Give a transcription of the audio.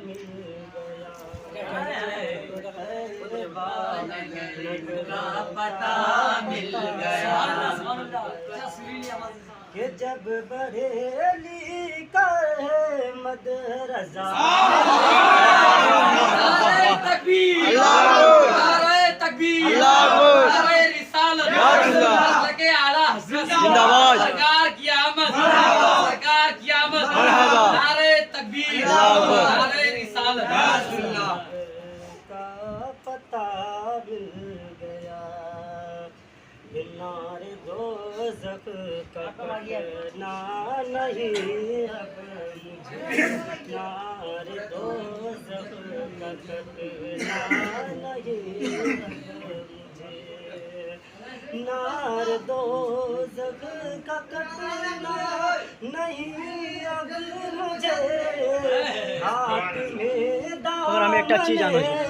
मिल गया, का पता मिल गया कि जब बरेली का मदरसा तकबीर नारे तकबीर नारे रिसालत लगे आला हज़रत जिंदाबाद सरकार की आमद सरकार की आमद नारे तकबीर नारे रिसालत का पता मिल गया, नारे दोज़ख का कटना नहीं अब मुझे, नारे दोज़ख का कटना नहीं अब मुझे, नारे दोज़ख का कटना नहीं अब मुझे, हाथ में और हमें एक चीज जानना है।